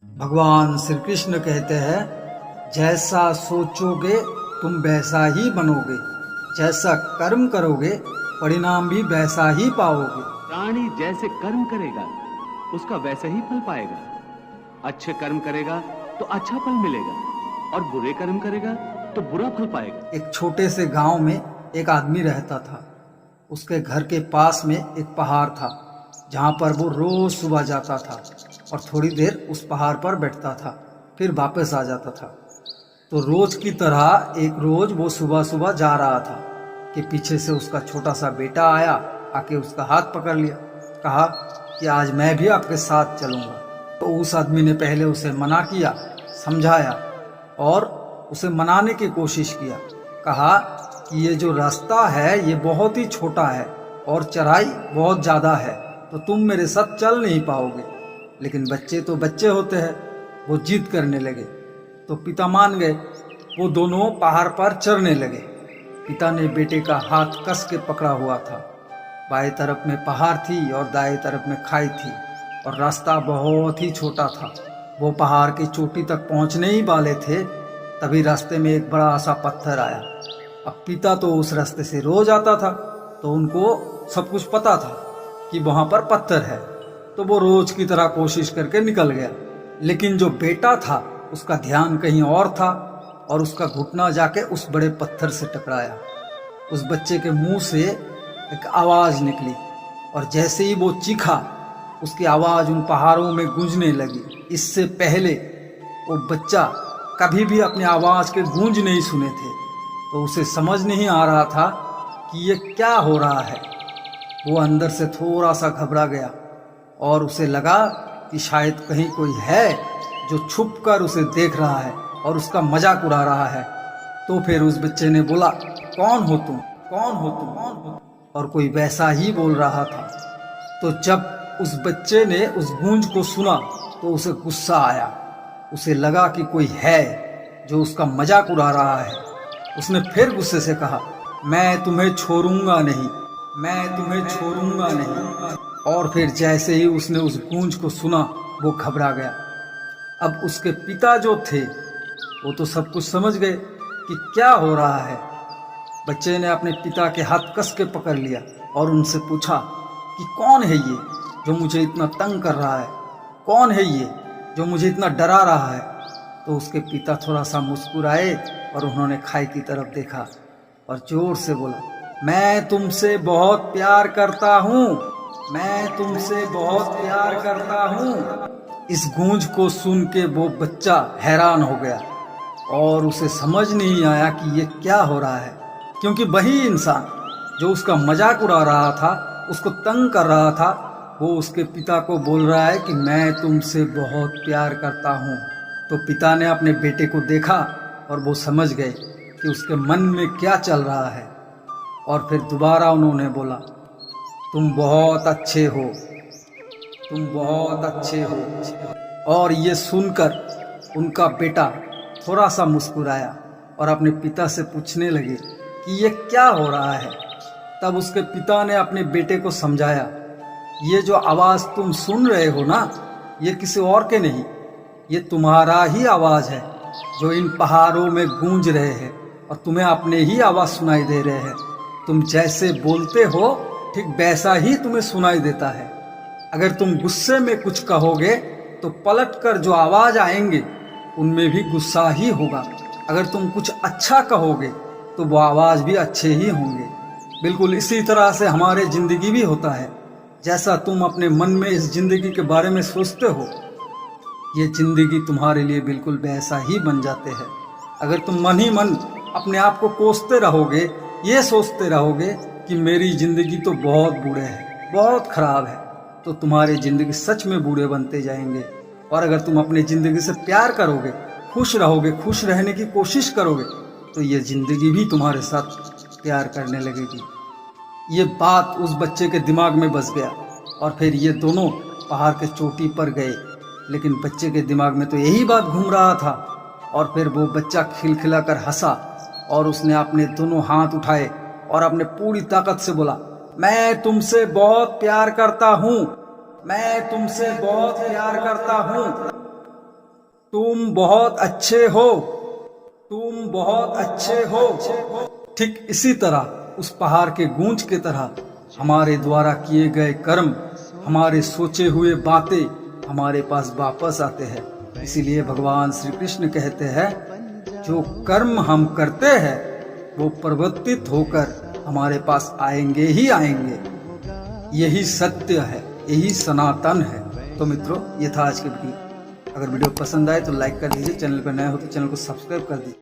भगवान श्री कृष्ण कहते हैं, जैसा सोचोगे तुम वैसा ही बनोगे, जैसा कर्म करोगे परिणाम भी वैसा ही पाओगे। प्राणी जैसे कर्म करेगा उसका वैसा ही फल पाएगा। अच्छे कर्म करेगा तो अच्छा फल मिलेगा और बुरे कर्म करेगा तो बुरा फल पाएगा। एक छोटे से गांव में एक आदमी रहता था। उसके घर के पास में एक पहाड़ था जहां पर वो रोज सुबह जाता था और थोड़ी देर उस पहाड़ पर बैठता था, फिर वापस आ जाता था। तो रोज की तरह एक रोज वो सुबह सुबह जा रहा था कि पीछे से उसका छोटा सा बेटा आया, आके उसका हाथ पकड़ लिया, कहा कि आज मैं भी आपके साथ चलूंगा। तो उस आदमी ने पहले उसे मना किया, समझाया और उसे मनाने की कोशिश किया। कहा कि ये जो रास्ता है ये बहुत ही छोटा है और चढ़ाई बहुत ज़्यादा है, तो तुम मेरे साथ चल नहीं पाओगे। लेकिन बच्चे तो बच्चे होते हैं, वो जिद करने लगे। तो पिता मान गए। वो दोनों पहाड़ पर चढ़ने लगे। पिता ने बेटे का हाथ कस के पकड़ा हुआ था। बाएं तरफ में पहाड़ थी और दाएं तरफ में खाई थी और रास्ता बहुत ही छोटा था। वो पहाड़ की चोटी तक पहुंचने ही वाले थे, तभी रास्ते में एक बड़ा सा पत्थर आया। अब पिता तो उस रास्ते से रोज आता था, तो उनको सब कुछ पता था कि वहां पर पत्थर है, तो वो रोज की तरह कोशिश करके निकल गया। लेकिन जो बेटा था उसका ध्यान कहीं और था और उसका घुटना जाके उस बड़े पत्थर से टकराया। उस बच्चे के मुंह से एक आवाज निकली और जैसे ही वो चीखा, उसकी आवाज उन पहाड़ों में गूंजने लगी। इससे पहले वो बच्चा कभी भी अपनी आवाज के गूंज नहीं सुने थे, तो उसे समझ नहीं आ रहा था कि ये क्या हो रहा है। वो अंदर से थोड़ा सा घबरा गया और उसे लगा कि शायद कहीं कोई है जो छुप कर उसे देख रहा है और उसका मजाक उड़ा रहा है। तो फिर उस बच्चे ने बोला, कौन हो तुम, कौन हो तुम, कौन हो? और कोई वैसा ही बोल रहा था। तो जब उस बच्चे ने उस गूंज को सुना तो उसे गुस्सा आया। उसे लगा कि कोई है जो उसका मजाक उड़ा रहा है। उसने फिर गुस्से से कहा, मैं तुम्हें छोड़ूंगा नहीं, मैं तुम्हें छोड़ूंगा नहीं। और फिर जैसे ही उसने उस गूंज को सुना, वो घबरा गया। अब उसके पिता जो थे वो तो सब कुछ समझ गए कि क्या हो रहा है। बच्चे ने अपने पिता के हाथ कस के पकड़ लिया और उनसे पूछा कि कौन है ये जो मुझे इतना तंग कर रहा है, कौन है ये जो मुझे इतना डरा रहा है। तो उसके पिता थोड़ा सा मुस्कुराए और उन्होंने खाई की तरफ देखा और जोर से बोला, मैं तुमसे बहुत प्यार करता हूँ, मैं तुमसे बहुत प्यार करता हूँ। इस गूंज को सुन के वो बच्चा हैरान हो गया और उसे समझ नहीं आया कि ये क्या हो रहा है, क्योंकि वही इंसान जो उसका मजाक उड़ा रहा था, उसको तंग कर रहा था, वो उसके पिता को बोल रहा है कि मैं तुमसे बहुत प्यार करता हूँ। तो पिता ने अपने बेटे को देखा और वो समझ गए कि उसके मन में क्या चल रहा है। और फिर दोबारा उन्होंने बोला, तुम बहुत अच्छे हो, तुम बहुत अच्छे हो। और ये सुनकर उनका बेटा थोड़ा सा मुस्कुराया और अपने पिता से पूछने लगे कि ये क्या हो रहा है। तब उसके पिता ने अपने बेटे को समझाया, ये जो आवाज़ तुम सुन रहे हो ना, ये किसी और के नहीं, ये तुम्हारा ही आवाज़ है जो इन पहाड़ों में गूंज रहे हैं और तुम्हें अपने ही आवाज़ सुनाई दे रहे हैं। तुम जैसे बोलते हो ठीक वैसा ही तुम्हें सुनाई देता है। अगर तुम गुस्से में कुछ कहोगे तो पलट कर जो आवाज़ आएंगे उनमें भी गुस्सा ही होगा। अगर तुम कुछ अच्छा कहोगे तो वो आवाज़ भी अच्छे ही होंगे। बिल्कुल इसी तरह से हमारे ज़िंदगी भी होता है। जैसा तुम अपने मन में इस ज़िंदगी के बारे में सोचते हो, ये ज़िंदगी तुम्हारे लिए बिल्कुल वैसा ही बन जाते हैं। अगर तुम मन ही मन अपने आप को कोसते रहोगे, ये सोचते रहोगे कि मेरी ज़िंदगी तो बहुत बुरे है, बहुत ख़राब है, तो तुम्हारी ज़िंदगी सच में बुरे बनते जाएंगे। और अगर तुम अपनी ज़िंदगी से प्यार करोगे, खुश रहोगे, खुश रहने की कोशिश करोगे, तो ये ज़िंदगी भी तुम्हारे साथ प्यार करने लगेगी। ये बात उस बच्चे के दिमाग में बस गया और फिर ये दोनों पहाड़ के चोटी पर गए। लेकिन बच्चे के दिमाग में तो यही बात घूम रहा था। और फिर वो बच्चा खिलखिलाकर हंसा और उसने अपने दोनों हाथ उठाए और अपने पूरी ताकत से बोला, मैं तुमसे बहुत प्यार करता हूँ, मैं तुमसे बहुत प्यार करता हूँ। तुम बहुत अच्छे हो, तुम बहुत अच्छे हो। ठीक इसी तरह उस पहाड़ के गूंज की तरह हमारे द्वारा किए गए कर्म, हमारे सोचे हुए बातें हमारे पास वापस आते हैं। इसीलिए भगवान श्री कृष्ण कहते हैं, जो कर्म हम करते हैं वो परिवर्तित होकर हमारे पास आएंगे ही आएंगे। यही सत्य है, यही सनातन है। तो मित्रों, ये था आज की वीडियो। अगर वीडियो पसंद आए तो लाइक कर दीजिए, चैनल पर नए हो तो चैनल को सब्सक्राइब कर दीजिए।